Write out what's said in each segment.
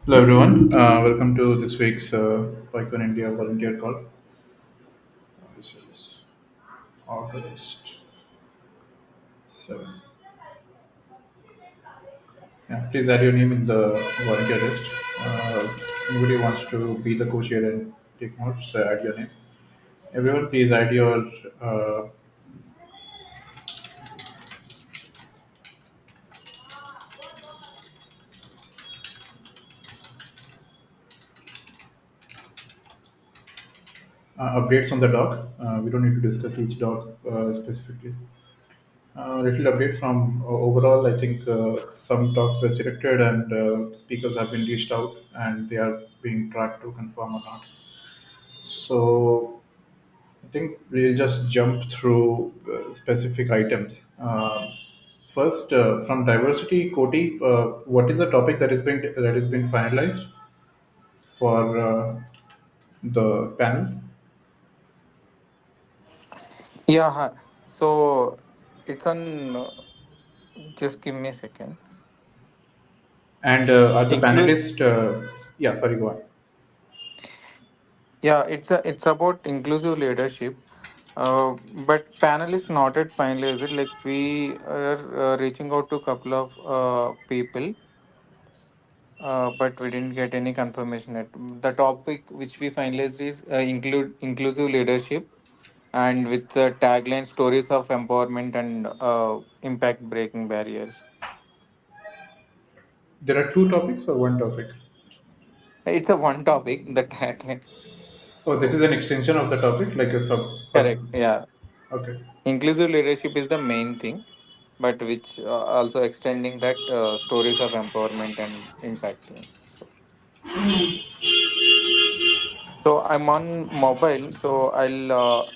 Hello, everyone. Welcome to this week's PyCon India volunteer call. This is August 7. Yeah, please add your name in the volunteer list. Anybody wants to be the co-chair and take notes, add your name. Everyone, please add your uh, updates on the doc. We don't need to discuss each doc specifically. Little update from overall. I think some talks were selected and speakers have been reached out and they are being tracked to confirm or not. So I think we'll just jump through specific items. First, from diversity, Koti, what is the topic that is being finalized for the panel? Yeah, hi. So it's on. Just give me a second. And are the Include. panelists? Yeah, sorry, go on. Yeah, it's about inclusive leadership. But panel is not yet finalized. Like we are reaching out to a couple of people, but we didn't get any confirmation yet. The topic which we finalized is include inclusive leadership, and with the tagline stories of empowerment and impact breaking barriers. There are two topics or one topic? It's a one topic, the tagline. Oh, this is So an extension of the topic, like a sub. correct, yeah. Okay. Inclusive leadership is the main thing, but which also extending that stories of empowerment and impacting. So I'm on mobile, so I'll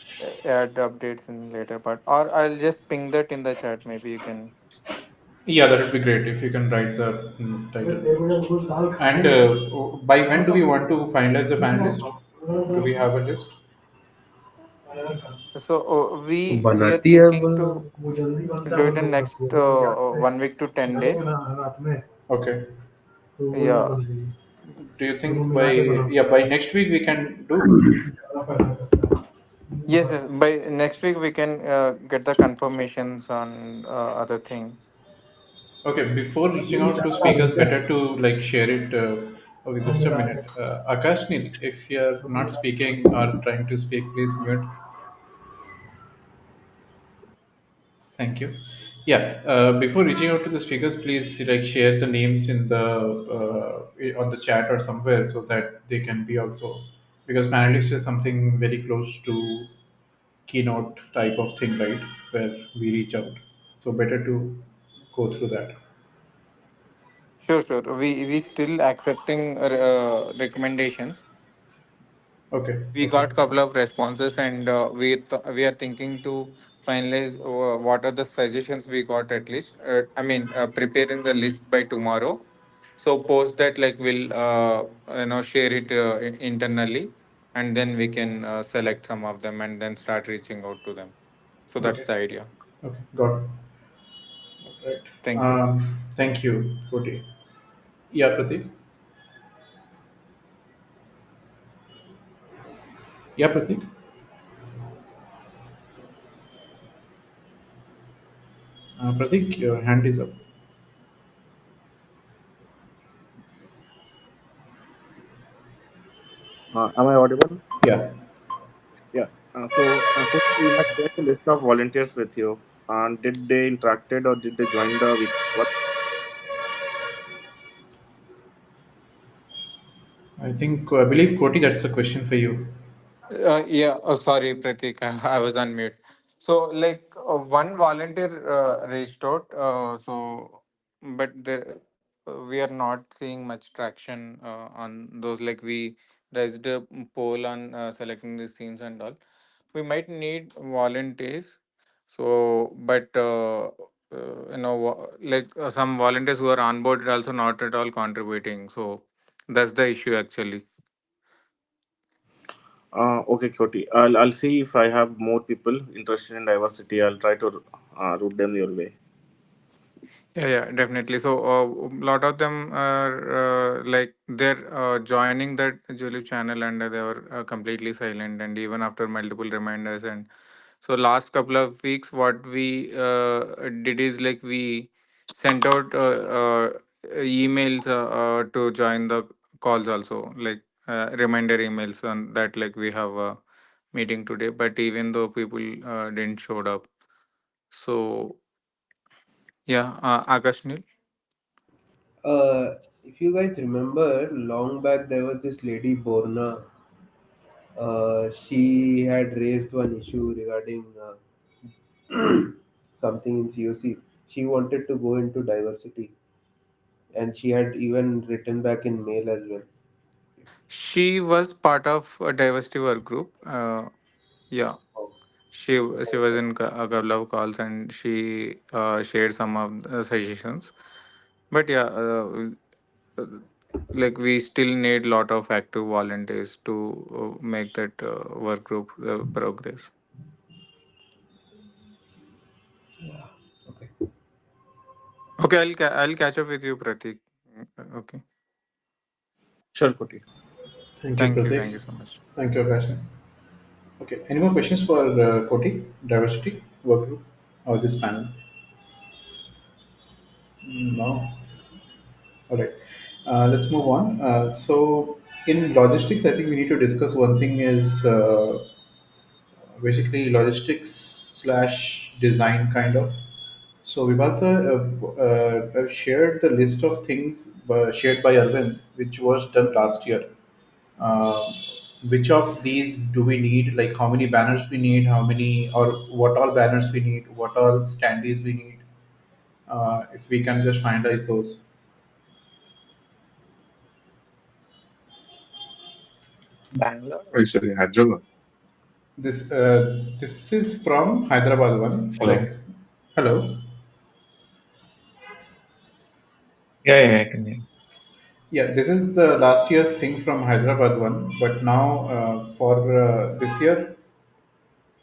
add updates in later part, or I'll just ping that in the chat. Maybe you can. Yeah, that would be great if you can write the title. And by when do we want to finalize the panelist? Do we have a list? So we are बनाती है अब thinking to वो जल्दी बनता है do वो it in लोग next बनाती है वो लोग हाथ से 1 week to 10 days. लगाएंगे ना हाथ में Okay. तो वो लोग Yeah. बन गई Do you दोनों think by मिला के बनाते yeah by next week we can do? हैं ज़्यादा फायदा करता है Yes, yes. By next week we can get the confirmations on other things. Okay. Before reaching ये out to ज़्यादा speakers, बनते better to like share it. Okay, हैं just a मिला minute. के Akashnil, if you're not speaking or trying to speak, please mute. Thank you. Yeah, before reaching out to the speakers, please like share the names in the on the chat or somewhere so that they can be also, because panelist is something very close to keynote type of thing, right? Where we reach out. So better to go through that. Sure, sure. We still accepting recommendations. Okay. We Okay. got couple of responses, and we are thinking to finalize what are the suggestions we got at least. Preparing the list by tomorrow. So post that, like we'll share it internally, and then we can select some of them and then start reaching out to them. So that's Okay. the idea. Okay. Got it. Right. Thank you. Thank you, Koti. Yeah, Pratik. Yeah, Pratik. Pratik, your hand is up. Am I audible? Yeah. Yeah. Coach, you have shared a list of volunteers with you. And did they interacted or did they join the week work? I believe Koti, that's a question for you. Yeah, oh, sorry, Pratik, I was on mute. So, like, one volunteer reached out, but we are not seeing much traction on those. Like, we raised a poll on selecting these themes and all. We might need volunteers. So, but some volunteers who are on board are also not at all contributing. So, that's the issue actually. Okay, Koti. I'll see if I have more people interested in diversity. I'll try to route them your way. Yeah, yeah, definitely. So a lot of them are like they're joining that Julep channel and they were completely silent, and even after multiple reminders. And so last couple of weeks, what we did is like we sent out emails to join the calls also, like reminder emails on that like we have a meeting today. But even though people didn't showed up, so yeah, Akash. If you guys remember, long back there was this lady Borna. She had raised one issue regarding something in COC. She wanted to go into diversity, and she had even written back in mail as well. She was part of a diversity work group. Yeah, Oh, she was in a couple of calls and she shared some of the suggestions. But yeah, uh, like we still need lot of active volunteers to make that work group progress. yeah. Okay. Okay, I'll catch up with you, Pratik. Okay, Sure, Koti. Thank you, thank Pratik. you so much. Thank you, Akash. Okay, any more questions for Koti, diversity work group, or this panel? No. All right. Let's move on. So, in logistics, I think we need to discuss one thing is basically logistics slash design kind of. So, Vibhasa, I've shared the list of things shared by Arvind, which was done last year. Uh, which of these do we need? Like, how many banners we need? How many, or what all banners we need? What all standees we need? If we can just finalize those. Bangalore? Oh, sorry, Hyderabad. This is from Hyderabad one. Hello. Like, hello. Yeah, yeah, I can hear. Yeah, this is the last year's thing from Hyderabad one. But now for this year,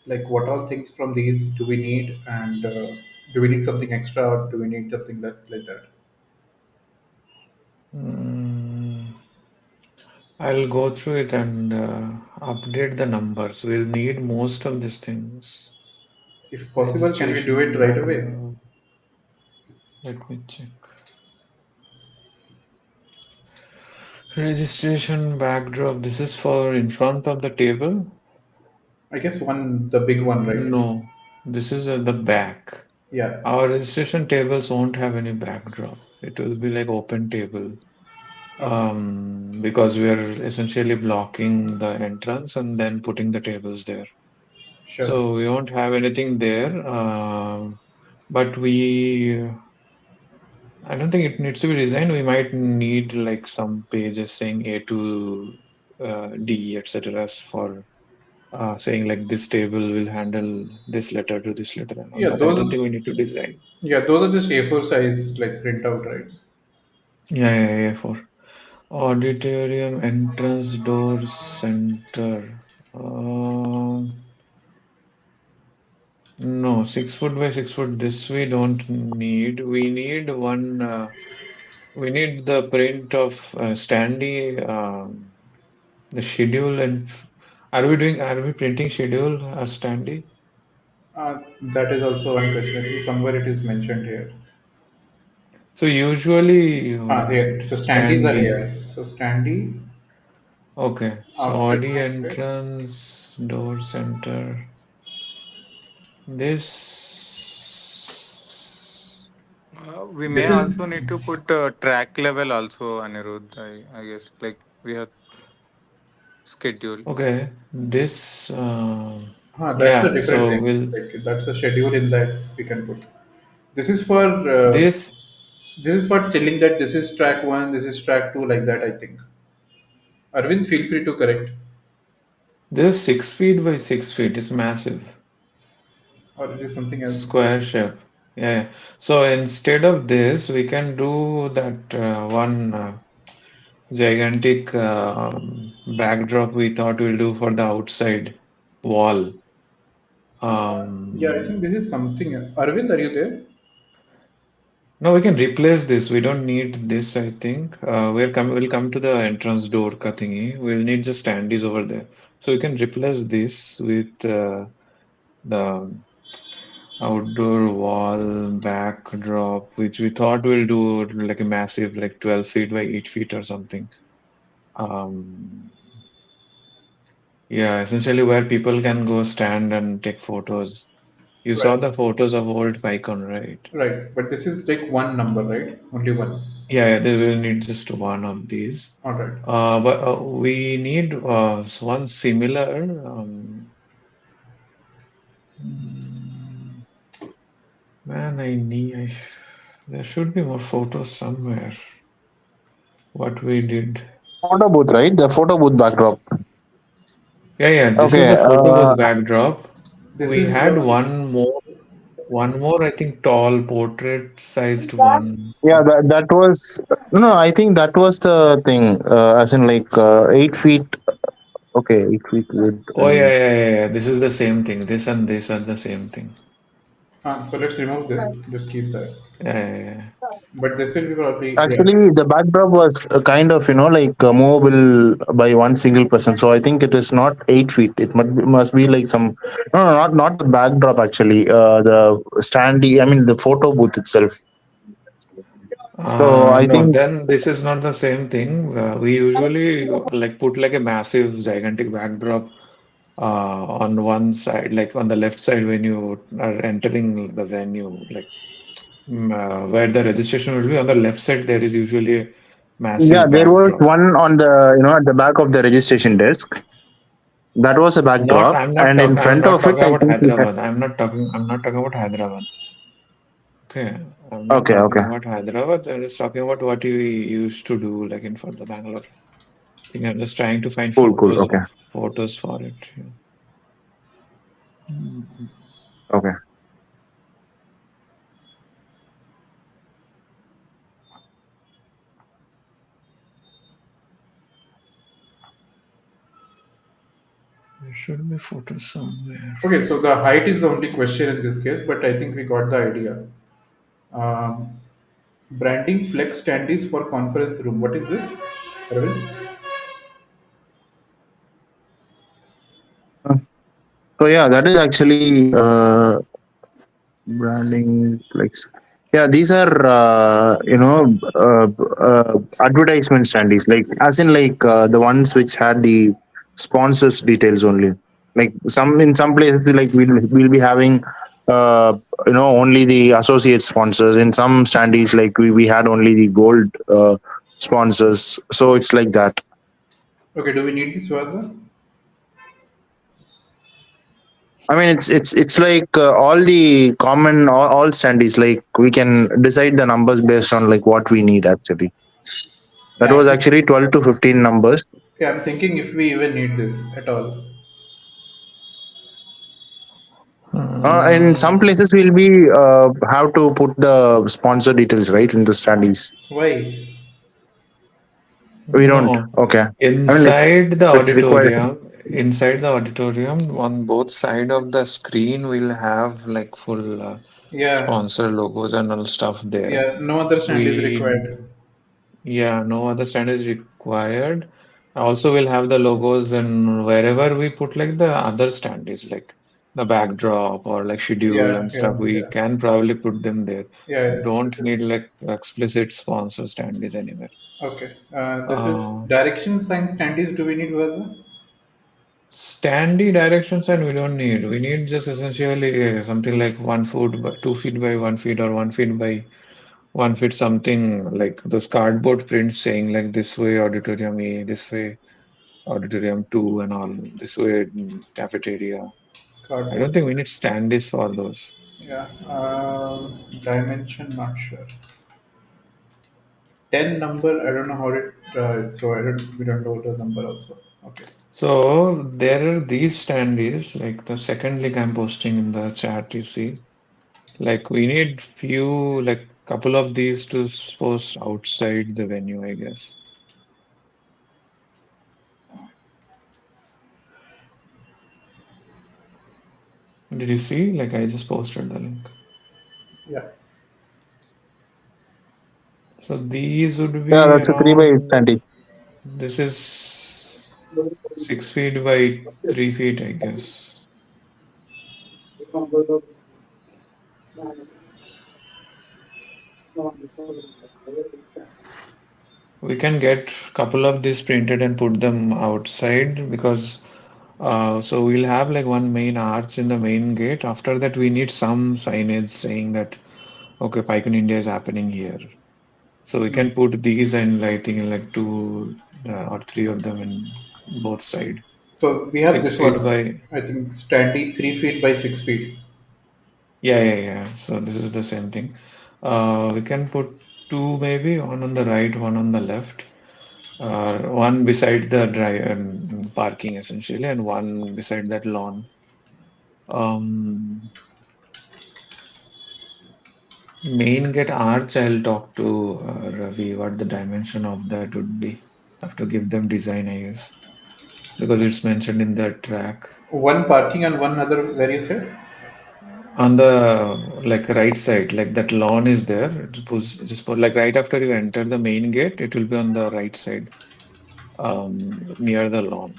like, what all things from these do we need, and do we need something extra, or do we need something less like that? Mm, I'll go through it and update the numbers. We'll need most of these things. If possible, can we do it Registration right away? background. Let me check. Registration backdrop. This is for in front of the table? I guess one, the big one, right? No, this is at the back. Yeah. Our registration tables won't have any backdrop. It will be like open table. Okay. Because we are essentially blocking the entrance and then putting the tables there. Sure. So we won't have anything there. But I don't think it needs to be designed. We might need like some pages saying A to D, etc. for saying like this table will handle this letter to this letter and all. Yeah, But I those don't are think we need to design. yeah, those are just A4 size like printout, right? Yeah, yeah, yeah, for auditorium entrance door center. No, 6 foot by 6 foot. This we don't need. We need one. We need the print of Standy, the schedule, and are we doing? Are we printing schedule Standy? That is also one question. I think somewhere it is mentioned here. So usually, where is it? Here the standees are Standy. here. So standee Okay. So after Audi right? entrance door center. This. We may This is also need to put track level also, Anirudh. I guess like we have schedule. Okay. This. that's a Yeah. different So thing. we'll Like that's a schedule in that we can put. This is for this. telling that this is track one, this is track two, like that. I think. Arvind, feel free to correct, This 6 feet by 6 feet is massive. or it is something else. Square shape. Yeah. Yeah. So instead of this, we can do that one gigantic backdrop we thought we'll do for the outside wall. Yeah, I think Um, this is something. Arvind, are you there? No, we can replace this. We don't need this, I think. We'll come to the entrance door ka thingy. We'll need just standees over there. So we can replace this with the outdoor wall backdrop, which we thought we'll do like a massive, like 12 feet by 8 feet or something. Um, yeah, essentially where people can go stand and take photos. You saw Right. the photos of old PyCon, right? Right. But this is like one number, right? Only one. Yeah, they will need just one of these. All right. But we need one similar. Mm, man, there should be more photos somewhere. What we did. Photo booth, right? The photo booth backdrop. Yeah, yeah, this is Okay. the photo booth backdrop. This We is had one more, I think, tall portrait-sized one. Yeah, that was no, no. I think that was the thing. As in, like 8 feet. Okay, 8 feet width Oh, yeah, and yeah, yeah, yeah. This is the same thing. This and this are the same thing. so let's remove this. Just keep that. Yeah, yeah, yeah. But this will be probably yeah. actually the backdrop was kind of like movable by one single person. So I think it is not 8 feet. It must be like some no, no, not the backdrop actually. The standee. I mean the photo booth itself. So I No, think then this is not the same thing. We usually like put like a massive, gigantic backdrop on one side, like on the left side when you are entering the venue, like where the registration will be. On the left side, there is usually a yeah, massive there was backdrop. one on the at the back of the registration desk. That was a Not, backdrop, and in I'm front not of it, talking I about think we had. Hyderabad. I'm not talking about Hyderabad. Okay, I'm not Okay, talking okay, about Hyderabad. I'm just talking about what you used to do, like in front of Bangalore. I think I'm just trying to find cool, cool. Okay, photos for it. Yeah. Mm, okay. there should be photos somewhere. Okay, so the height is the only question in this case, but I think we got the idea. Um, Branding flex standees for conference room. What is this, Arvind? Uh, So yeah, that is actually branding flex. Yeah, these are advertisement standees, like as in like the ones which had the sponsors details only. Like some in some places, like we'll be having uh, only the associate sponsors. In some standees, like we had only the gold sponsors. So it's like that. Okay, do we need this version? I mean, it's like all the common all standees. Like we can decide the numbers based on like what we need. Actually, that Yeah, was actually 12 to 15 numbers. yeah, I'm thinking if we even need this at all. In some Uh, places, we'll be have to put the sponsor details right in the standees. Why? We don't. no, Okay. I mean, like if it's required. inside the auditorium, on both side of the screen, we'll have like full Yeah, sponsor logos and all stuff there. yeah, no other stand is We required. Yeah, no other stand is required. Also, we'll have the logos and wherever we put like the other stand is like the backdrop or like schedule Yeah, and stuff, yeah, we yeah, can probably put them there. yeah, yeah. Don't This is need like explicit sponsor stand is anywhere. okay. This is Uh, direction sign standees. Do we need version? Standy direction sign we don't need. We need just essentially something like 1 foot by 2 feet by 1 feet or 1 feet by 1 feet, something like those cardboard prints saying like this way auditorium A, this way auditorium 2 and all this way cafeteria. I don't Cardboard. think we need standees for those. Yeah. Dimension not sure. 10 number. I don't know how it. So I don't. We don't know the number also. Okay. So there are these standees, like the second link I'm posting in the chat, you see. Like we need few, like couple of these to post outside the venue, I guess. Did you see? Like I just posted the link. Yeah. So these would Yeah, be that's a 3 by 8 around, standee. this is 6 feet by 3 feet, I guess. We can get couple of these printed and put them outside because so we'll have like one main arch in the main gate. After that, we need some signage saying that okay, PyCon India is happening here. So we can put these and I think like two or three of them in both side. So we have Six this feet one. by I think standee 3 feet by 6 feet. yeah. So this is the same thing. We can put two maybe, one on the right, one on the left. One beside the drive parking essentially, and one beside that lawn. Um, Main gate arch, I'll talk to Ravi what the dimension of that would be. Have to give them design, I guess, because it's mentioned in the track. One parking and one other. Where you said? On the like right side, like that lawn is there. Just put like right after you enter the main gate, it will be on the right side, near the lawn.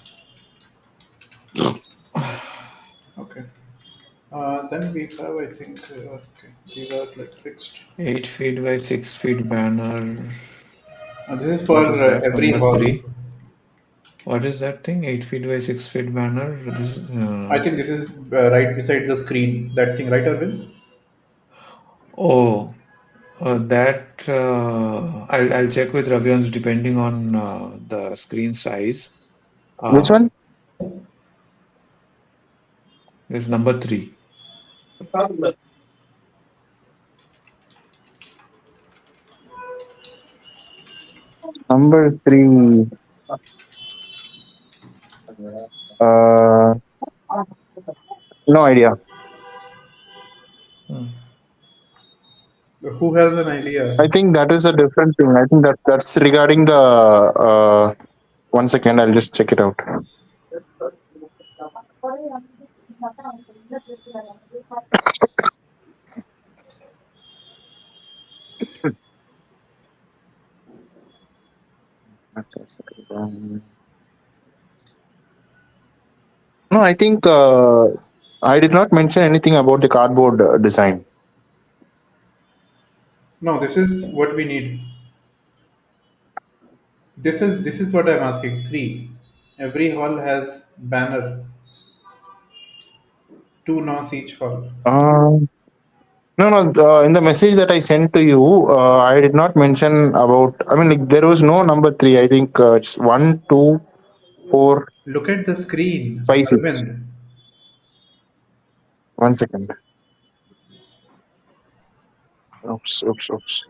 Okay. Then we have, I think, okay, these are like fixed. 8 feet by 6 feet banner. This is for What is that? every Number hall. three. What is that thing? 8 feet by 6 feet banner. This is I think this is right beside the screen. That thing, right, Arvind? oh that I'll check with Ravians depending on the screen size. Which Uh, one? this number three. Number 3. Uh, no idea. Hmm. Who has an idea? I think that is a different thing. I think that's regarding the. One second, I'll just check it out. No, I think I did not mention anything about the cardboard design. No, this is what we need. This is what I'm asking. Three. Every hall has banner. Two nose each hall. No, no. In the message that I sent to you, I did not mention about. I mean, like there was no number 3. I think it's 1, 2, 4, Look at the screen, 5, 6. Arvind. One second. Oops, oops, oops.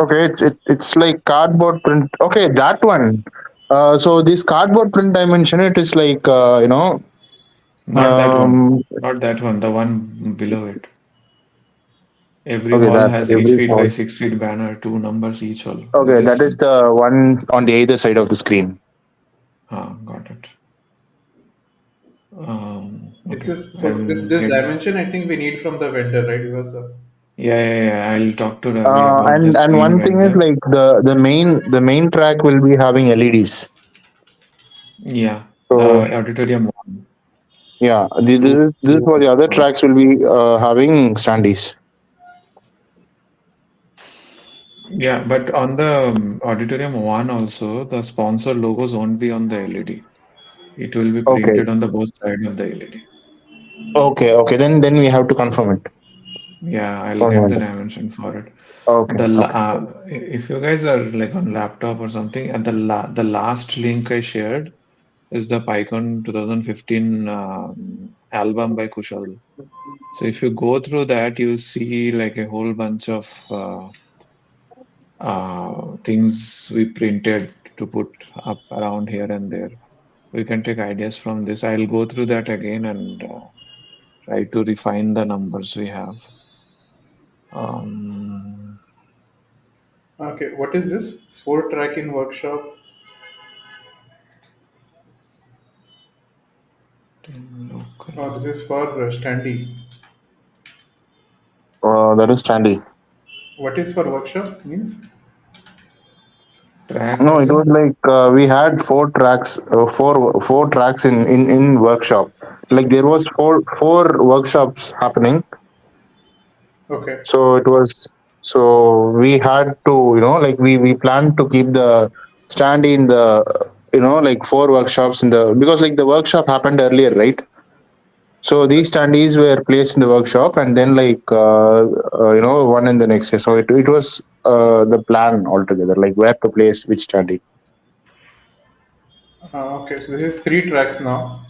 Okay, it's like cardboard print. Okay, that one. So this cardboard print dimension, it is like Not that one. um. Not that one. The one below it. Every Okay, hall that has eight every feet by hall. 6 feet banner, two numbers each hall. Is Okay, that this? is the one on the either side of the screen. Got it. Is Okay, this so? This I'll this get. dimension I think we need from the vendor, right? Because Yeah. I'll talk to Ravi about the And screen one thing is vendor. like the main track will be having LEDs. Yeah, So auditorium one, yeah, two, this is two for the and other four. tracks will be having standees. Yeah, but on the auditorium one also, the sponsor logos won't be on the LED. It will be Okay, printed on the both side of the LED. okay. Then we have to confirm it. Yeah, I'll From the get the vendor. dimension for it. Okay, okay. If you guys are like on laptop or something, at the last link I shared is the PyCon 2015 album by Kushal. So if you go through that, you'll see like a whole bunch of things we printed to put up around here and there. We can take ideas from this. I'll go through that again and try to refine the numbers we have. Um, okay, what is this? Four track in workshop. local. Oh, this is for standee. That is Tandy. What is for workshop means? Track No, as it was in? like we had four tracks, four tracks in workshop. Like there was four workshops happening. Okay. So it was, so we had to, like we planned to keep the stand in the, like four workshops in the, because like the workshop happened earlier, right? So these standees were placed in the workshop, and then like one in the next day. So it was the plan altogether, like where to place which standee. Okay. So this is three tracks now.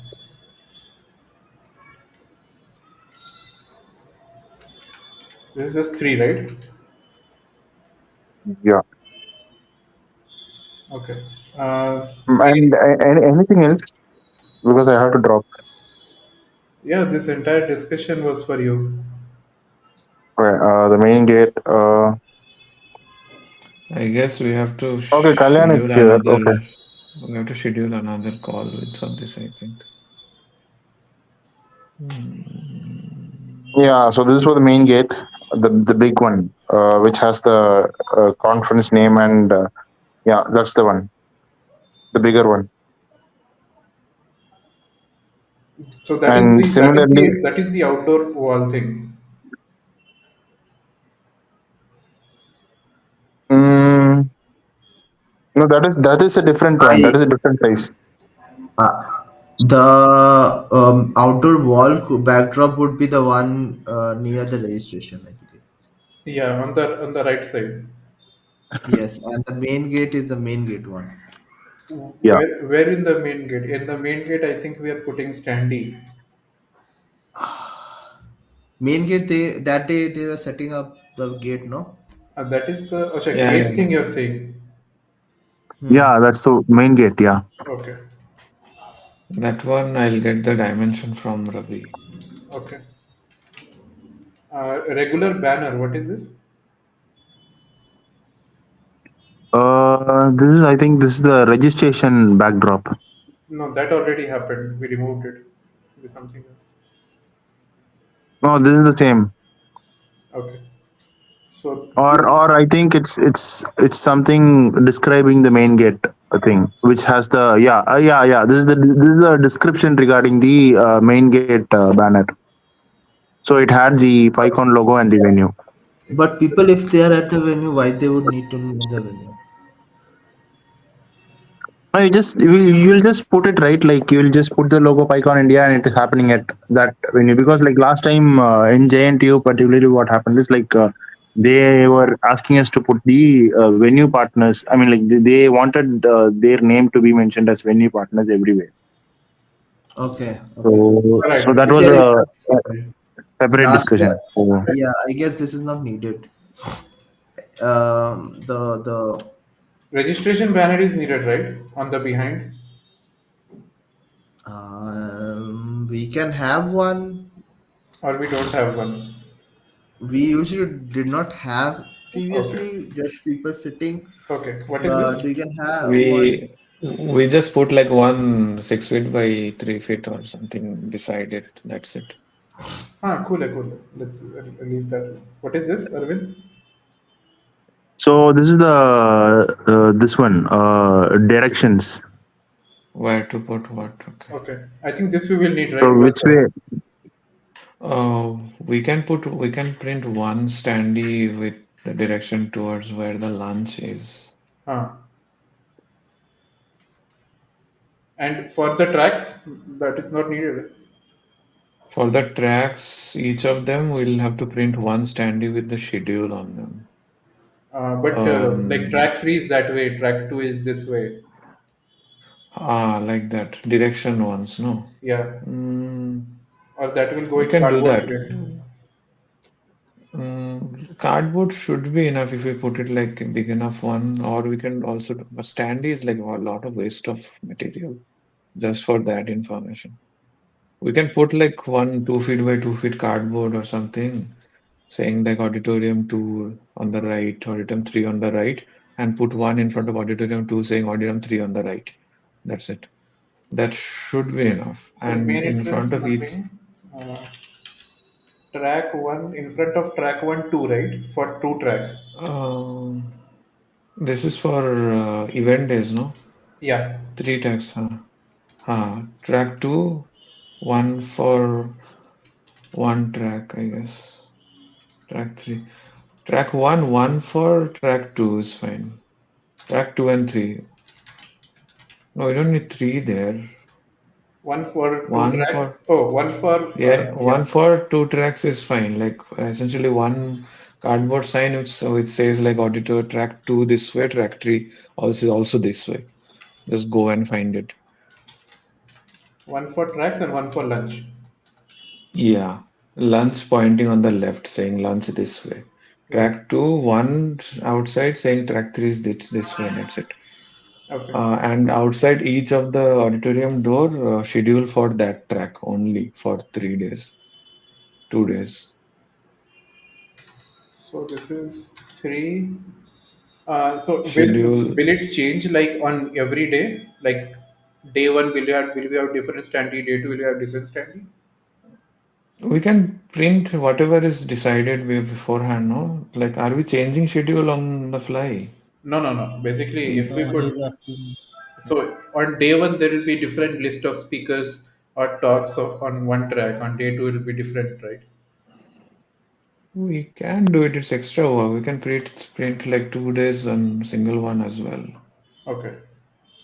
This is just three, right? Yeah. Okay. And anything else, because I have to drop. Yeah, this entire discussion was for you. Okay, the main gate. I guess we have to Okay, Kalyan is schedule here. Okay. another. We have to schedule another call with for this, I think. Yeah. So this is for the main gate, the big one, which has the conference name, and yeah, that's the one, the bigger one. So that is And the that is similarly, the that is the outdoor wall thing. mm, no, that is a different one. I That is a different size. uh, the outdoor wall backdrop would be the one near the registration, I believe. Yeah, on the right side. Yes, and the main gate is the main gate one. Yeah. Where in the main gate? In the main gate, I think we are putting standee. Main gate, they that day they were setting up the gate, no? That is the Yeah, yeah, gate yeah. thing you're saying. Yeah, that's the main gate. Yeah. Okay. That one I'll get the dimension from Ravi. Okay. Regular banner. What is this? This is, I think this is the registration backdrop. No, that already happened. We removed it. Maybe something else. No, this is the same. Okay. So this. Or I think it's something describing the main gate thing, which has the, yeah. This is the description regarding the main gate banner. So it had the PyCon logo and the venue. But people, if they are at the venue, why they would need to know the venue? No, you'll just put it right, like you'll just put the logo PyCon India, and it is happening at that venue. Because like last time in JNTU, particularly what happened is like they were asking us to put the venue partners. I mean, like they wanted their name to be mentioned as venue partners everywhere. Okay, okay. So Right. that This was year, a separate last year, discussion. So, yeah, I guess this is not needed. The Registration banner is needed, right? On the behind, we can have one. or we don't have one. We usually did not have Okay. previously, just people sitting, Okay. What is but this? we can have one. We just put like one 6 feet by 3 feet or something beside it. That's it. Ah, cool, cool. Let's leave that. What is this, Arvind? so this is the this one directions. Where to put what? Okay. Okay. I think this we will need, So right? which Because way? We can print one standee with the direction towards where the lunch is. ah, and for the tracks, that is not needed. For the tracks, each of them will have to print one standee with the schedule on them. But like Um, track three is that way, track two is this way. like that. Direction ones, no? Yeah. Mm, Or that will go we in can do cardboard that. print. Cardboard should be enough if we put it like a big enough one, or we can also do, but standee is like a lot of waste of material just for that information. We can put like one 2 feet by 2 feet cardboard or something, saying like auditorium two on the right, auditorium three on the right, and put one in front of auditorium two saying auditorium three on the right. That's it. That should be enough. So And main in front entrance, of each, nothing. Uh, track one in front of track one, two, right? For two tracks. Um, this is for event days, no? Yeah, Three tracks, huh? Track two, one for one track, I guess. Track three. Track one, one for track two is fine. Track two and three. No, we don't need three there. one for two One tracks. for Oh, one for Yeah, yeah, one for two tracks is fine. Like essentially one cardboard sign which says like auditor track two this way, track three also this way. Just go and find it. one for tracks and one for lunch. Yeah. Lunch pointing on the left saying lunch this way. Yeah. Track two, one outside saying track three is this way. That's it. Okay. And outside each of the auditorium door, schedule for that track only for 3 days, 2 days. So this is three. So Schedule. will it change like on every day? Like day one will we have different standee? Day two will we have different standee? We can print whatever is decided beforehand, no? Like, are we changing schedule on the fly? No, no, no. Basically, if we He's put asking. so on day one there will be different list of speakers or talks of on one track. On day two it will be different, right? We can do it. It's extra work. We can print like 2 days on single one as well. Okay.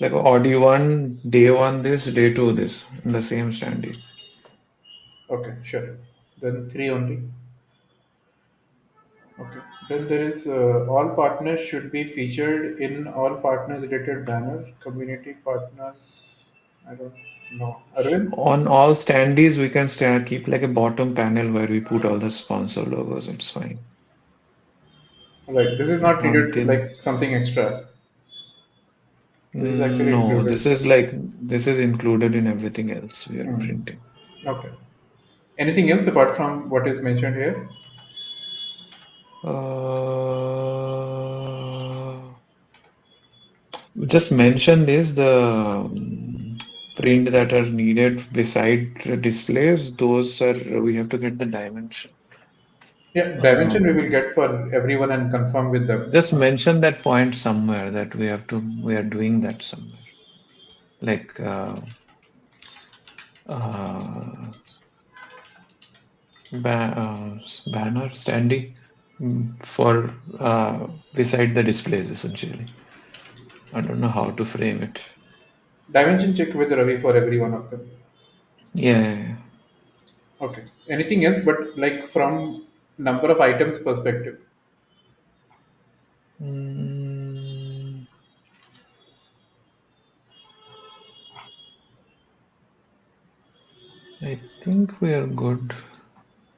Like audio one, day one this, day two this in the same standee. Okay. Sure. Then three only. Okay. Then there is all partners should be featured in all partners related banner. Community partners. I don't know. Arvind? On all standees, we can keep like a bottom panel where we put all the sponsor logos. It's fine. Like this is not On needed thin. like something extra. This is actually No, included. this is included in everything else we are Hmm. printing. Okay. Anything else apart from what is mentioned here? Uh, just mention this, the print that are needed beside the displays, those are we have to get the dimension. Yeah, dimension we Um, will get for everyone and confirm with them. just mention that point somewhere that we are doing that somewhere. Like uh, banner standing for beside the displays essentially. I don't know how to frame it. Dimension check with Ravi for every one of them. Yeah, yeah, yeah. Okay. Anything else but like from number of items perspective? Mm, I think we are good.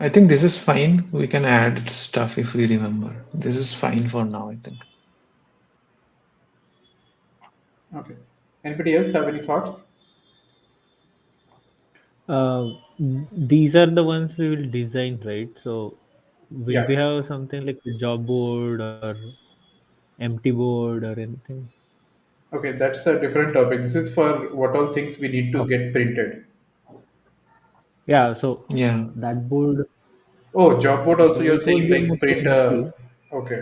I think this is fine. We can add stuff if we remember. This is fine for now, I think. Okay. Anybody else have any thoughts? Uh, these are the ones we will design, right? So, will Yeah. we have something like a job board or empty board or anything? Okay, that's a different topic. This is for what all things we need to Okay. get printed. Yeah. So Yeah. that board, Oh, job board also you're those would saying be like mostly print a empty. okay.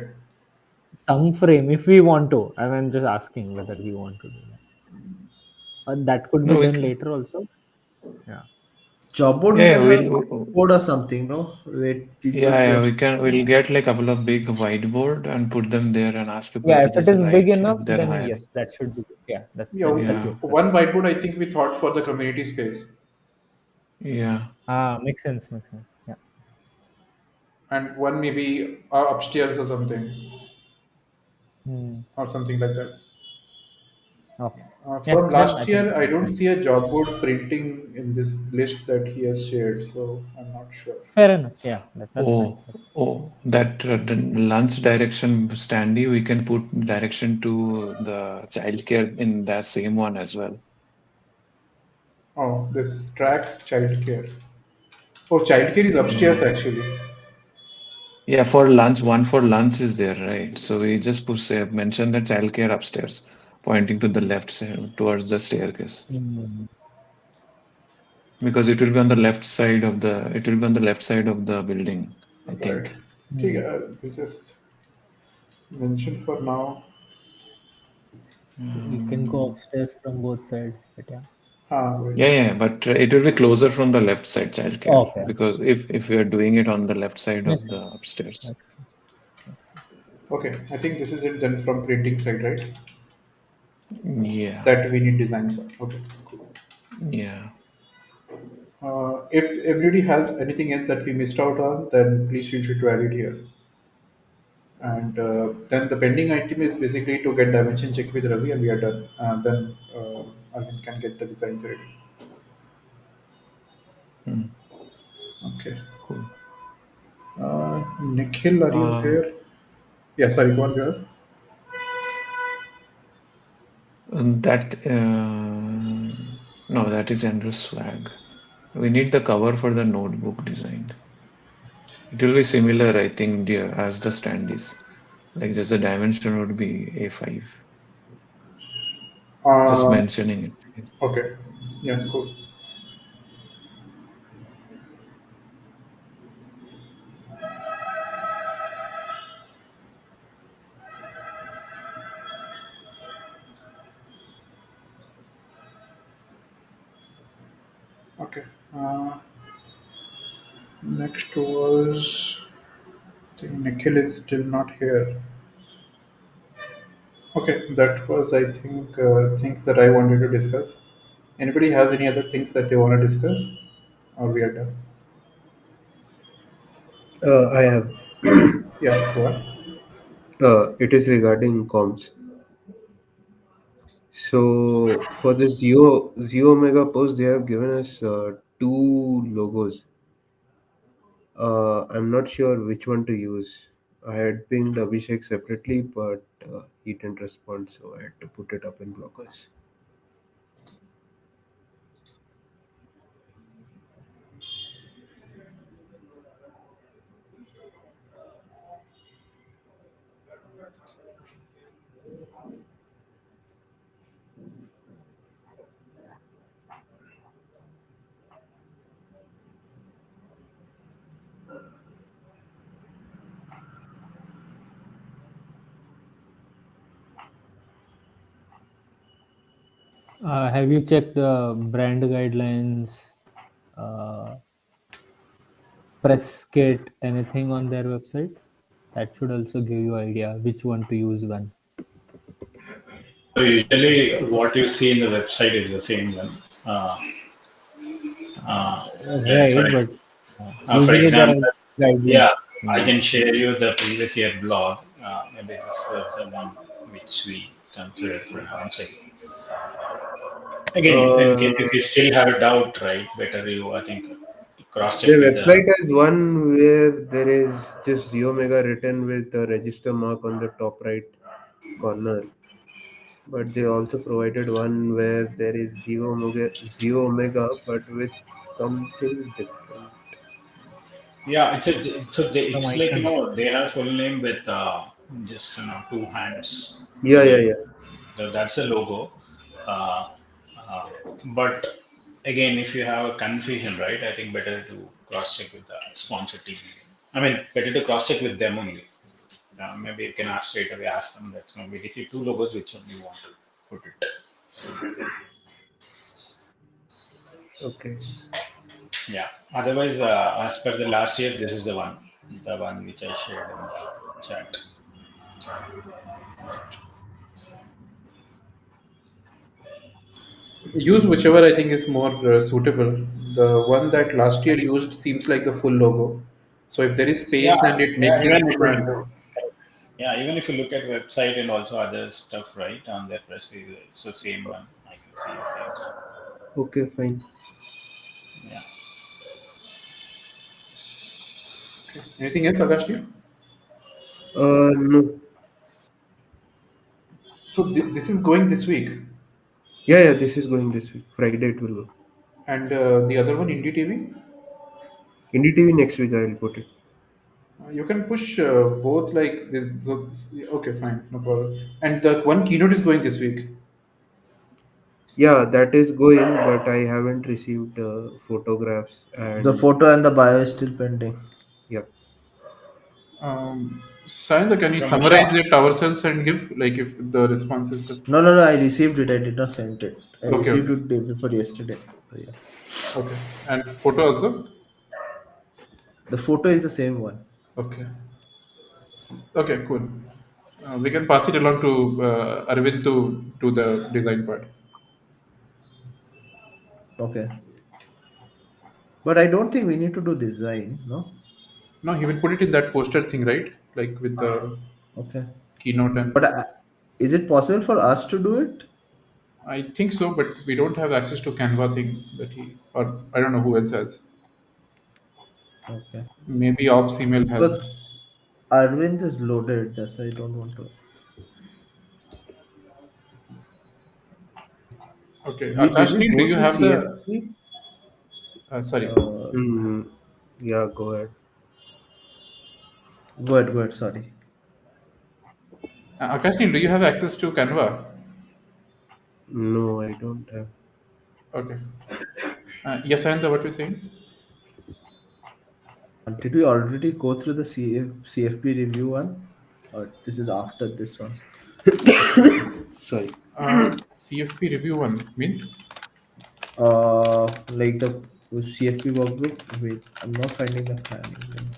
Some frame, if we want to. I'm just asking whether we want to do that. That could be No, we done can. later also. Yeah. Job board, we Yeah, can yeah, have we'll. board or something, no? Where people Yeah, yeah, can. we can. We'll get like a couple of big whiteboard and put them there and ask people Yeah. to If it just is big write enough, if they're then hiring. yes, that should be good. Yeah. Yeah, That's Yeah, good. That's one whiteboard I think we thought for the community space yeah. Makes sense. Makes sense. Yeah. and one maybe upstairs Hmm. or something like that. Okay. Yeah. From Then I last think year, I don't see a job board printing in this list that he has shared, so I'm not sure. fair enough. Yeah. That's fine. Oh, oh, that the lunch direction standee, we can put direction to the childcare in that same one as well. Oh, this tracks childcare. Oh, childcare is upstairs Yeah. actually. Yeah, for lunch, one for lunch is there, right? So we just put say mention the childcare upstairs, pointing to the left side towards the staircase. Hmm. because it will be on the left side of the building, I Right. think. ठीक Hmm. है, we just mention for now. You can go Mm, upstairs from both sides, but yeah. हाँ वही. yeah, yeah, but it will be closer from the left side childcare Okay. because if we are doing it on the left side of Makes the sense. upstairs. Makes sense. Okay, I think this is it then from printing side, right? Yeah, That we need designs on. Okay, cool. yeah. If everybody has anything else that we missed out on, then please feel free to add it here. And then the pending item is basically to get dimension check with Ravi, and we are done. Then Arvind can get the designs ready. Mm, Okay. cool. Nikhil, are you Uh, there? Yeah, sorry, go on, guys. and that no, that is under swag. We need the cover for the notebook design. It will be similar, I think, dear, as the stand is. Like just the dimension would be A5. Just Uh, mentioning it. okay. Yeah, cool. Okay. Next was, I think Nikhil is still not here. Okay, that was, I think, things that I wanted to discuss. Anybody has any other things that they want to discuss? Or we are done? I have. Yeah, go on. It is regarding comms. So for the Zero Omega post, they have given us two logos. I'm not sure which one to use. I had pinged Abhishek separately, but he didn't respond, so I had to put it up in blockers. Have you checked the brand guidelines, uh, press kit, anything on their website? That should also give you idea which one to use when. So usually, what you see in the website is the same one. Like Right, but for usually there are example, guidelines yeah, in I that. can share you the previous year blog. Maybe this was the one which we considered for hindsight. Again, in case Uh, if you still have a doubt, right? Better you, I think, cross the check with the. website has one where there is just Zero Omega written with the register mark on the top right corner. But they also provided one where there is Zero Omega, but with something different. Yeah, Some it's like icon. they have full name with just two hands. Yeah, yeah, Again, yeah. that's the logo. Uh, uh, but again, if you have a confusion, right, I think better to cross check with the sponsor team. I mean, better to cross check with them only. Maybe you can ask straight away, ask them that maybe if you two logos, which one you want to put it. Okay. Yeah. Otherwise, as per the last year, this is the one which I shared in the chat. Use whichever I think is more suitable. The one that last year used seems like the full logo. So if there is Yeah, space and it makes yeah. sense Even to if brand. you yeah, even if you look at website and also other stuff, right, on their press release, it's the same one. I can see the same thing. Okay, fine. Yeah. Okay. Anything else, Agashni? No. So this is going this week, Yeah, yeah, this is going this week. Friday it will go. and the other one, Indie TV. Indie TV next week I will put it. You can push both like this, okay, fine, no problem. And the one keynote is going this week. Yeah, that is going, but I haven't received photographs The and photo and the bio is still pending. yeah. Sayanda, can you From Usha. summarize it ourselves and give, like, if the response is the. No, no, no. I received it. I did not send it. I Okay, received okay, it day before yesterday. So yeah, okay. And photo also? the photo is the same one. Okay, okay, cool. We can pass it along to Arvind to do the design part. Okay, but I don't think we need to do design. No. No, he will put it in that poster thing, right? Like with the Okay, keynote but and. is it possible for us to do it? I think so, but we don't have access to Canva thing that he, or I don't know who else has. Okay, Maybe Ops email because has. Arvind is loaded. That's why I don't want to. Okay, We did we Akashni, do go you through have the? CFP? Sorry, Uh, Hmm. Yeah, go ahead. go ahead. Sorry. Akashni, do you have access to Canva? No, I don't have. Okay. Yes, Ananda, what you're saying? Did we already go through the CFP review one, or this is after this one? Sorry. CFP review one means. Like the CFP workbook. Wait, I'm not finding the planning link.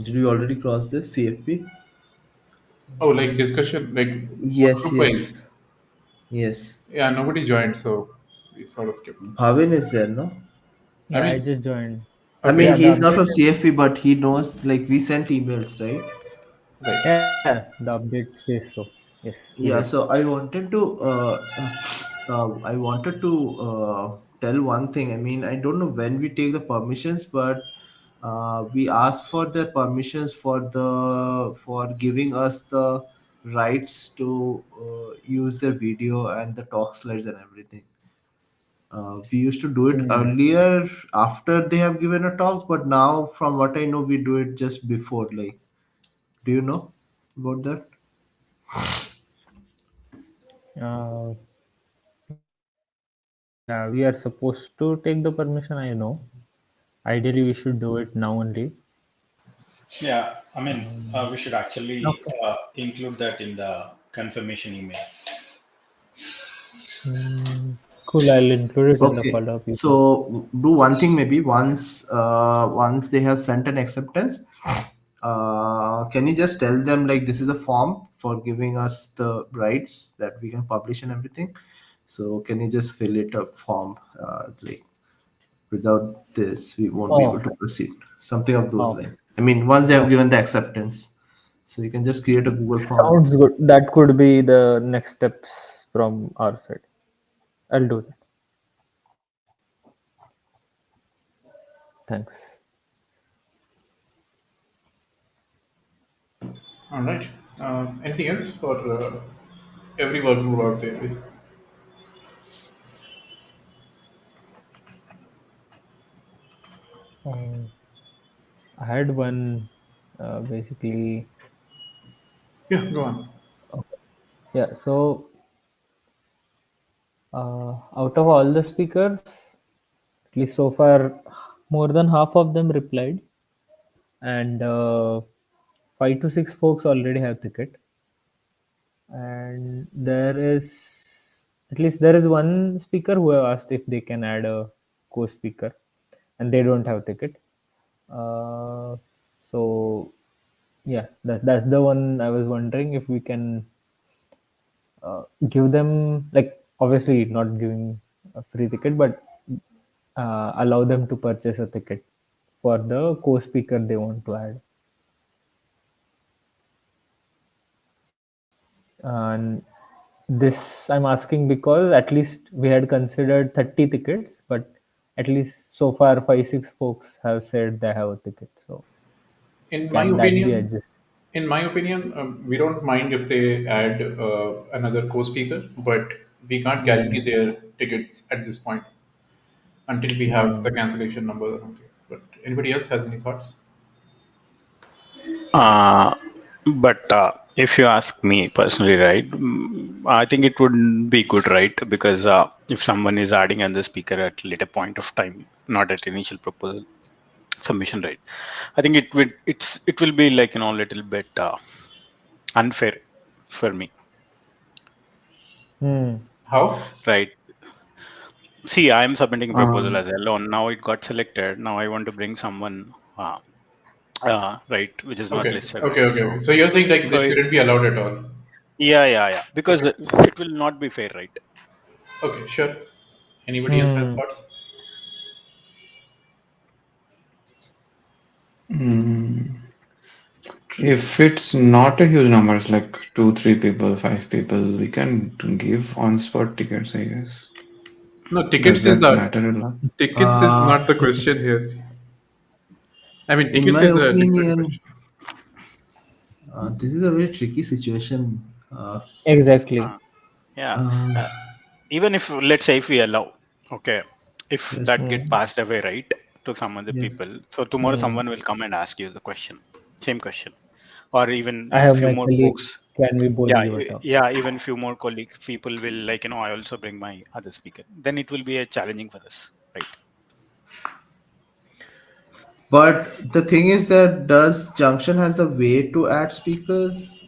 Did we already cross this CFP? Oh, like discussion, like Yes, group wise. yes, yes. Yeah, nobody joined, so we sort of skipped. Bhavin is there, no? I Yeah, I mean, just joined. I okay, mean, Yeah, the he's not update from is CFP, but he knows. Like we sent emails, right? right. yeah, the update says so. Yes, we Yeah. did. So I wanted to tell one thing. I mean, I don't know when we take the permissions, but we asked for the permissions for giving us the rights to use the video and the talk slides and everything. We used to do it Hmm. earlier after they have given a talk, but now, from what I know, we do it just before. Like, do you know about that? Uh, yeah, we are supposed to take the permission. I know. Ideally, we should do it now only. Yeah, I mean, Um, we should actually okay. include that in the confirmation email. Cool. I'll include it in the Okay. follow-up email. So do one thing maybe once they have sent an acceptance, can you just tell them like this is a form for giving us the rights that we can publish and everything? So can you just fill it a form like without this we won't be able Oh, to proceed. Something of those okay. lines. I mean once they have Okay. given the acceptance. So you can just create a Google form. Sounds good. That could be the next steps from our side. I'll do that. Thanks. All right. Anything else for every work group out there? Um, I had one basically. Yeah, go on. Okay. Yeah. So out of all the speakers, at least so far, more than half of them replied, and 5 to 6 folks already have ticket. And there is at least there is one speaker who have asked if they can add a co-speaker, and they don't have ticket. Uh, so yeah, that's the one I was wondering if we can give them, like, obviously not giving a free ticket, but allow them to purchase a ticket for the co-speaker they want to add. And this I'm asking because at least we had considered 30 tickets, but at least so far 5 6 folks have said they have a ticket. So In my can that be opinion, adjusted? we don't mind if they add another co-speaker, but we can't guarantee Hmm. their tickets at this point until we have the Hmm. cancellation number or something. But anybody else has any thoughts? Uh, but If you ask me personally, right, I think it wouldn't be good, right? Because if someone is adding another speaker at later point of time, not at initial proposal submission, right? I think it will be like a little bit unfair for me, Hmm. How? right? See, I am submitting a proposal Um, as alone. Now it got selected. Now I want to bring someone, right, which is not Okay, listed, okay, right? okay, okay. So you're saying like So this shouldn't be allowed at all? yeah, because Okay, it will not be fair, right? okay, sure. Anybody else has Hmm. thoughts? mm, Tricky. if it's not a huge number, it's like two, three people, five people, we can give on-spot tickets, I guess. No, Does tickets is that matter a lot? Uh, not the question here. I mean, in tickets my is a different opinion, question. this is a very tricky situation. Exactly. Yeah. Uh, Uh, Even if, let's say, if we allow, okay, if yes, that get Hmm. passed away, right, to some other yes. people, so tomorrow Hmm. someone will come and ask you the question, same question, or even I have few my more colleague. folks. Can we both Yeah, give a talk? yeah, even few more colleagues, people will like, I also bring my other speaker. Then it will be a challenging for us, right? But the thing is that does Junction has the way to add speakers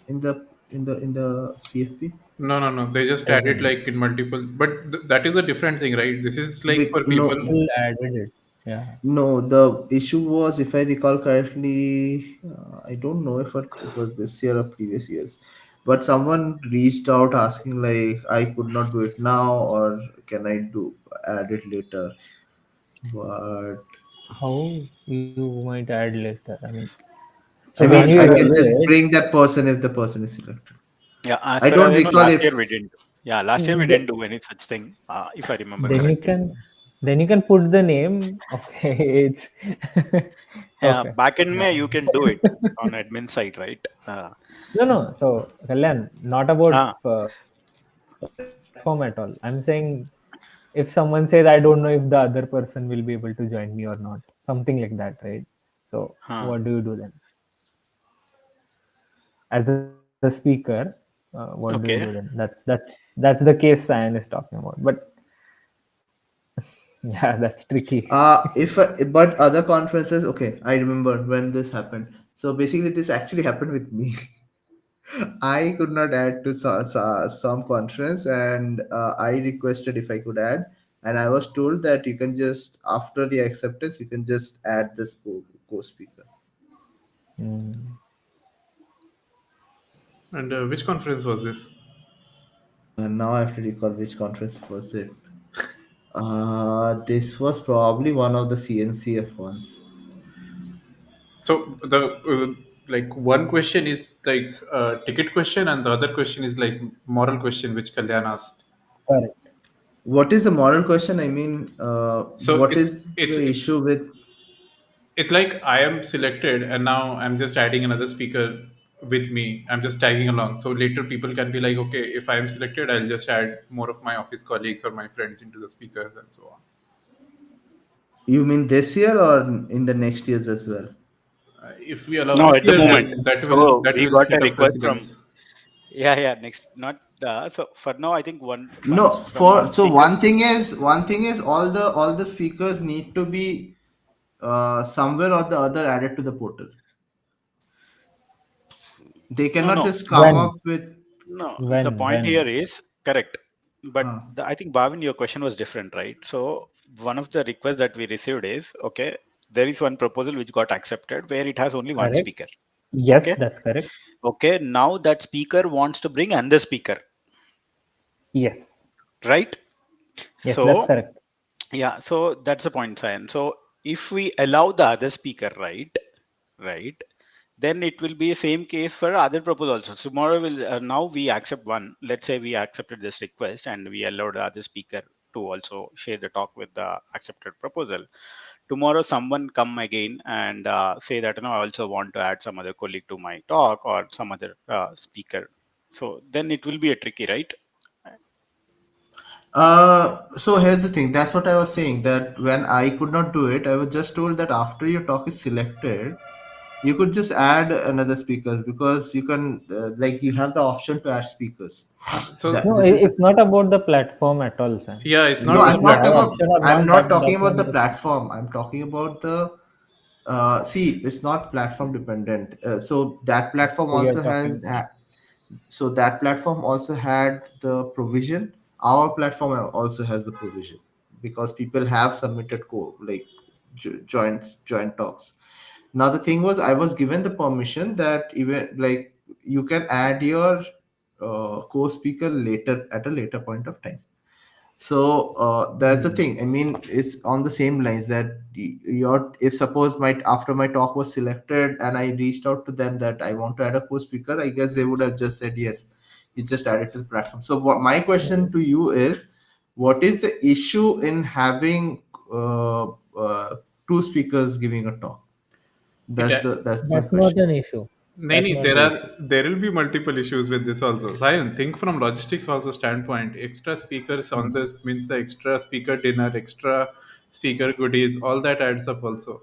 in the CFP? No, no, no. They just add it Doesn't. like in multiple, but that is a different thing, right? This is like for No, people. People added it. Yeah. no. The issue was, if I recall correctly, I don't know if it was this year or previous years, but someone reached out asking like, I could not do it now, or can I do add it later? But How you might add later? I mean, so I when mean, we I can just evaluate, bring that person if the person is selected. Yeah, as I far don't as I know, recall last if year we didn't. Yeah, last year we the, didn't do any such thing, if I remember then you correctly. can then you can put the name. Okay, it's Yeah, okay. back in Yeah. May you can do it on admin side, right? No, no. So Kalyan, not about Ah, platform at all. I'm saying if someone says I don't know if the other person will be able to join me or not, something like that, right? So ah, what do you do then? As a speaker, what do you do then? okay. That's the case Cyan is talking about. But yeah, that's tricky. if but other conferences, okay, I remember when this happened. So basically, this actually happened with me. I could not add to some conference, and I requested if I could add, and I was told that you can just, after the acceptance, you can just add this co-speaker. Mm. And which conference was this? Now I have to recall which conference was it. This was probably one of the CNCF ones. So the like one question is like a ticket question, and the other question is like moral question, which Kalyan asked. Correct. What is the moral question? I mean, So what is it's the issue with? it's like I am selected, and now I'm just adding another speaker with me. I'm just tagging along. So later people can be like, okay, if I am selected, I'll just add more of my office colleagues or my friends into the speakers and so on. You mean this year or in the next years as well? If we allow No, this at the year, moment. then So that we will got a set up request from. precedence. Yeah, next, not so for now. I think once No, from for one so speaker. one thing is all the speakers need to be somewhere or the other added to the portal. They No, cannot no, just come When? up with. no. The point When? here is correct, but Huh. I think Bhavin, your question was different, right? So one of the requests that we received is okay. There is one proposal which got accepted where it has only one Correct. speaker. Yes, Okay, that's correct. okay. Now that speaker wants to bring another speaker, Yes. right? Yes, that's So correct. yeah, so that's the point, Sayan. So if we allow the other speaker, right, then it will be same case for other proposals also. Tomorrow will now we accept one. Let's say we accepted this request and we allowed the other speaker to also share the talk with the accepted proposal. Tomorrow someone come again and say that I also want to add some other colleague to my talk or some other speaker. So then it will be a tricky, right? So here's the thing. That's what I was saying. That when I could not do it, I was just told that after your talk is selected, You could just add another speakers, because you can like you have the option to add speakers. So That No, this is it's not about the platform at all, Sam. yeah, it's no, not You about I'm can not have platform. about. option or I'm not. not That talking about one the just platform. I'm talking about the. See, it's not platform dependent. So that platform who you're also talking has. about. So that platform also had the provision. Our platform also has the provision, because people have submitted like joint talks. Now the thing was, I was given the permission that even like you can add your co-speaker later, at a later point of time. So that's the Hmm. thing. I mean, it's on the same lines that your, if suppose my, after my talk was selected and I reached out to them that I want to add a co-speaker, I guess they would have just said yes, you just add it to the platform. So what my question to you is, what is the issue in having uh, uh, two speakers giving a talk? It That's my That's not question. an issue. That's Naini, not the issue. there will be multiple issues with this also. So I think from logistics also standpoint, extra speakers on Hmm. this means the extra speaker dinner, extra speaker goodies, all that adds up also.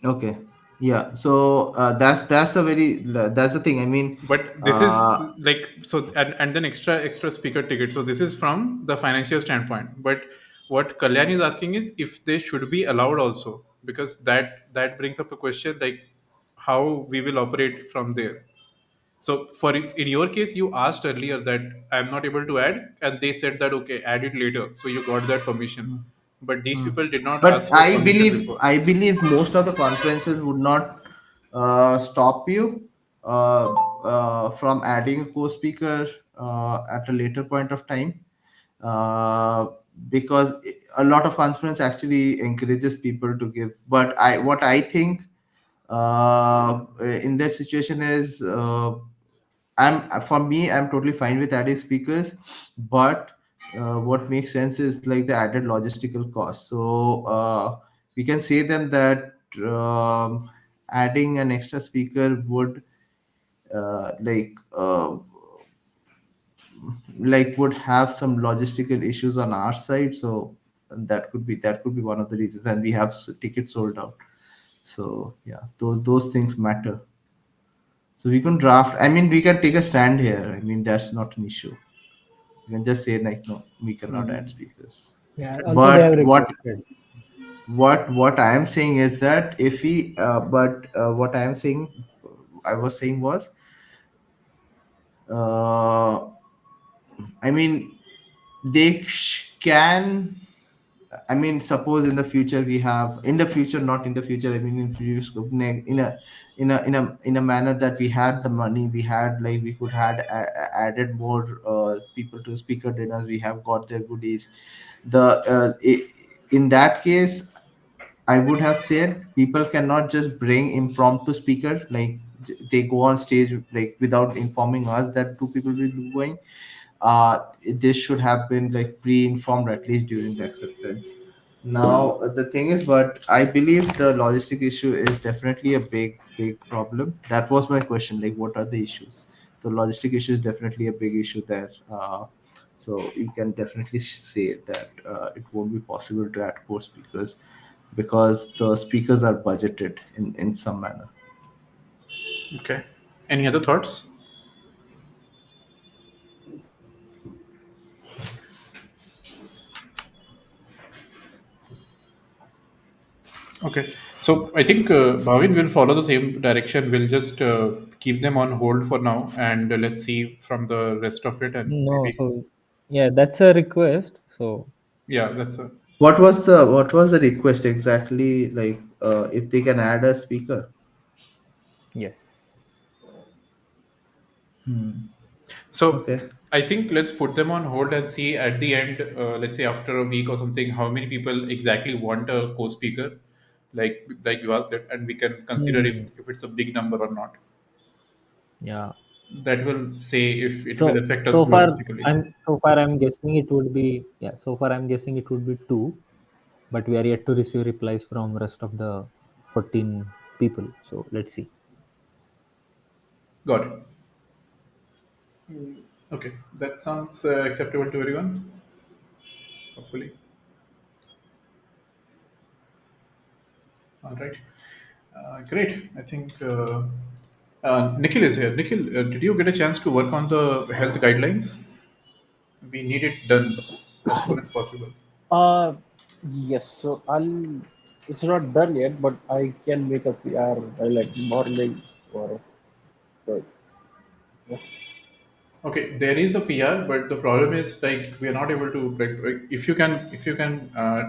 Okay. Yeah. So that's a very, that's the thing. I mean, But this is uh, like so, and then extra speaker ticket. So this is from the financial standpoint. But what Kalyan is asking is if they should be allowed also, because that brings up a question like how we will operate from there. So for if in your case you asked earlier that I'm not able to add, and they said that okay, add it later. So you got that permission. But these hmm. people did not But ask for permission before. I believe most of the conferences would not stop you from adding a co-speaker at a later point of time, uh, because a lot of conference actually encourages people to give. But what I think in that situation is, for me, I'm totally fine with adding speakers, but what makes sense is like the added logistical cost. So we can say them that adding an extra speaker would uh, like uh, would have some logistical issues on our side. So that could be one of the reasons, and we have tickets sold out. So yeah, those things matter. So we can draft. I mean, we can take a stand here. I mean, that's not an issue. You can just say like, no, we cannot add speakers. Yeah. Also, they have But requested. what I am saying is that if we, what I am saying, I was saying was, uh, I mean, they can. I mean, suppose in the future we have, in the future, not in the future. I mean, in previous, in a manner that we had the money, we had like we could had added more people to speaker dinners. We have got their goodies. In that case, I would have said people cannot just bring impromptu speaker, like they go on stage like without informing us that two people will be going. This should have been like pre-informed at least during the acceptance. Now the thing is, but I believe the logistic issue is definitely a big problem. That was my question, like what are the issues? The logistic issue is definitely a big issue there. So you can definitely say that it won't be possible to add four speakers, because the speakers are budgeted in some manner. Okay. Any other thoughts? Okay. So I think Bhavin will follow the same direction. We'll just keep them on hold for now, and let's see from the rest of it, and No, maybe so yeah, that's a request. So yeah, that's a What was the request exactly? Like if they can add a speaker. yes. so. Okay. I think let's put them on hold and see at the end, let's say after a week or something, how many people exactly want a co-speaker, like you asked it, and we can consider Hmm. if it's a big number or not. Yeah. That will say if it will So affect us so far logistically. I'm guessing it would be, yeah. So far I'm guessing it would be two, but we are yet to receive replies from rest of the 14 people. So let's see. Got it. Okay, that sounds acceptable to everyone. Hopefully, all right. Great. I think Nikhil is here. Nikhil, did you get a chance to work on the health guidelines? We need it done as soon as possible. Uh, yes. So I'll. It's not done yet, but I can make a PR by like morning or so. Yeah. Okay, there is a PR, but the problem is like we are not able to like if you can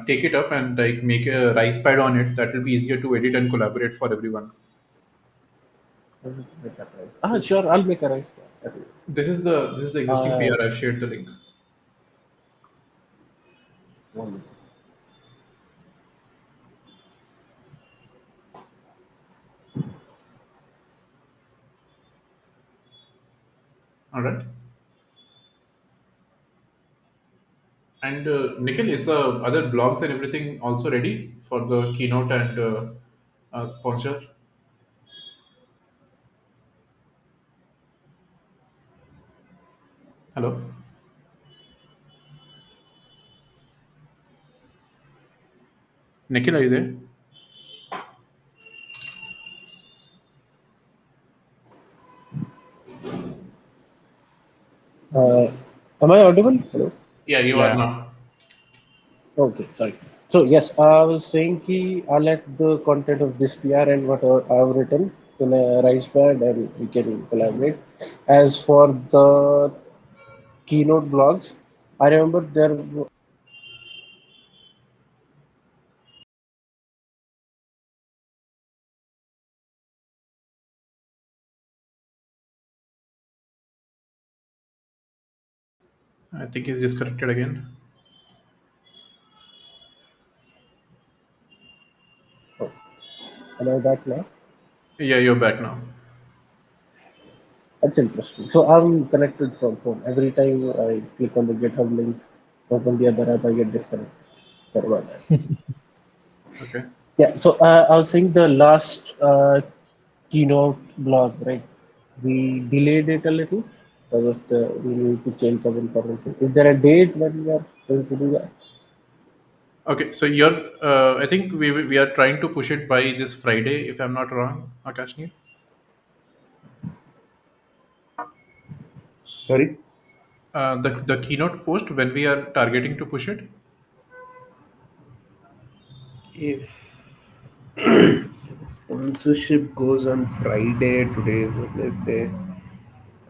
take it up and like make a rise pad on it, that will be easier to edit and collaborate for everyone. Make that right. So Sure. I'll make a rice. Definitely. this is the existing Uh, PR. I've shared the link. one minute. All right. And Nikhil, is the other blogs and everything also ready for the keynote and sponsor? Hello, Nikhil, are you there? Uh, am I audible? Hello. Yeah, you are Yeah. now. Okay, sorry. So yes, I was saying ki I'll let the content of this PR and whatever I've written in a rice pad and we can collaborate. As for the keynote blogs, I remember there. I think he's disconnected again. Oh, am I back now? Yeah, you're back now. That's interesting. So I'm connected from phone. Every time I click on the GitHub link, open the other app, I get disconnected. Sorry about that. Okay. Yeah. So I was saying the last keynote blog, right? We delayed it a little because of the we need to change some information. Is there a date when we are going to do that? Okay, so you're. I think we are trying to push it by this Friday, if I'm not wrong, Akashni. Sorry. The keynote post when we are targeting to push it. If sponsorship goes on Friday, today is what, let's say.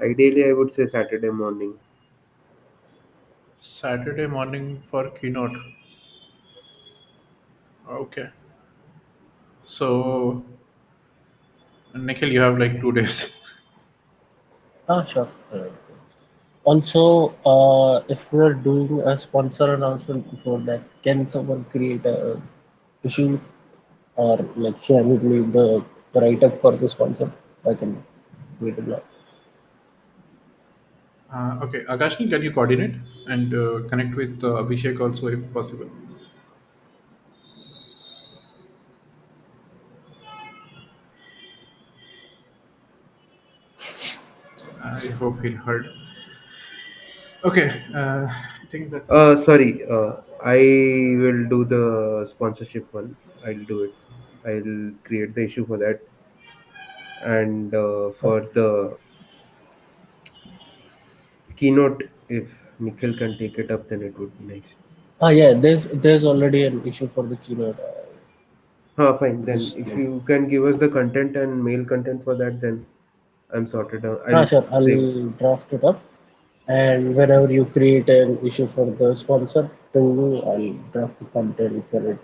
Ideally, I would say Saturday morning. Saturday morning for keynote. Okay. So Nikhil, you have like 2 days. Ah, sure. Also, if we are doing a sponsor announcement before that, can someone create a issue or like share with me the write up for the sponsor? I can create a blog. Okay, Akashni, can you coordinate and connect with Abhishek also if possible? I hope he heard. Okay, I think that's it. Sorry. I will do the sponsorship one. I'll do it. I'll create the issue for that, and Oh. for the keynote, if Nikhil can take it up, then it would be nice. Ah, yeah. There's already an issue for the keynote. Fine. Then Just if like you can give us the content and mail content for that, then I'm sorted out. ah, I'll sure. save it. I'll draft it up, and whenever you create an issue for the sponsor, ping me. I'll draft the content for it.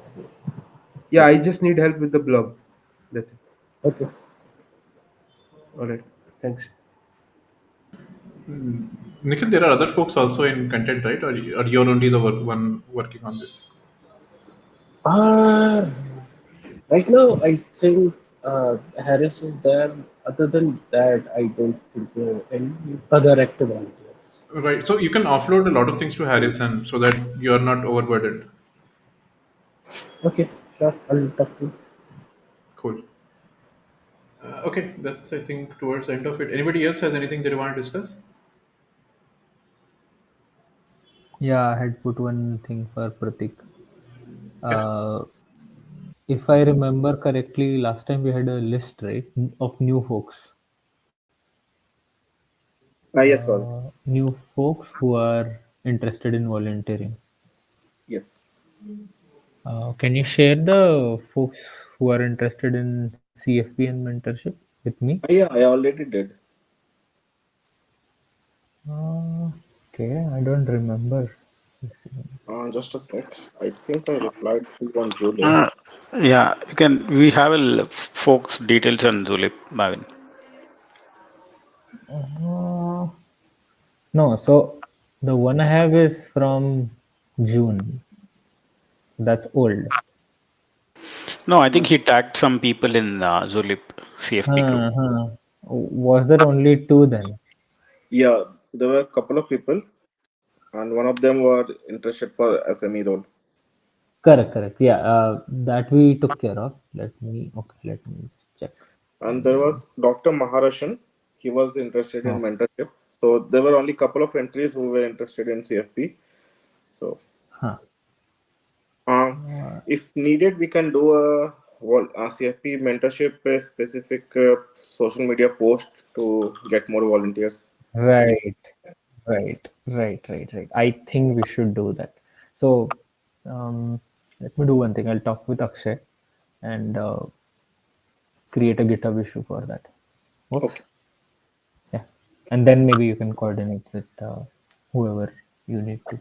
Yeah, I Okay. just need help with the blog. That's it. Okay. All right. Thanks. Nikhil, there are other folks also in content, right? Or you're only the one working on this? Ah, right now, I think Harris is there. Other than that, I don't think there are any other active volunteers. Right. So you can offload a lot of things to Harris, and so that you are not overburdened. Okay, sure. I'll talk to you. Cool. Okay, that's I think towards the end of it. Anybody else has anything they want to discuss? Yeah, I had put one thing for Pratik. Yeah. Uh, if I remember correctly, last time we had a list, right, of new folks. Yes, well, New folks who are interested in volunteering. yes. Can you share the folks who are interested in CFP and mentorship with me? Yeah, I already did. Uh, okay, I don't remember. Just a sec. I think I replied to on Julie. Uh, yeah, you can. We have folks details on Zulip, Bhavin. Uh, no, so the one I have is from June. That's old. No, I think he tagged some people in Zulip CFP group. Huh. Was there only two then? Yeah, there were a couple of people, and one of them were interested for SME role. Correct, correct. Yeah, that we took care of. Let me check. And there was Dr. Maharashan. He was interested in Oh, mentorship. So there were only couple of entries who were interested in CFP. So huh. uh, Uh, if needed, we can do a CFP mentorship specific social media post to get more volunteers. right, right. I think we should do that. So, let me do one thing. I'll talk with Akshay and create a GitHub issue for that. Works? Okay, Yeah. And then maybe you can coordinate with whoever you need to.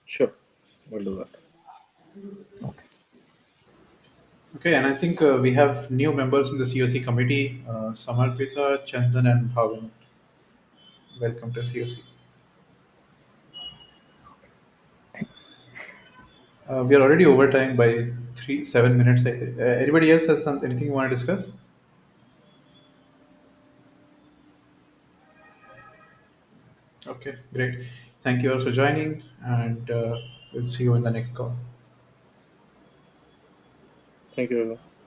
sure, we'll do that. Okay. Okay, and I think we have new members in the COC committee, Samarpita, Chandan, and Bhavin. Welcome to COC. We are already over time by 7 minutes. I think. Anybody else has anything you want to discuss? Okay, great. Thank you all for joining, and we'll see you in the next call. Thank you.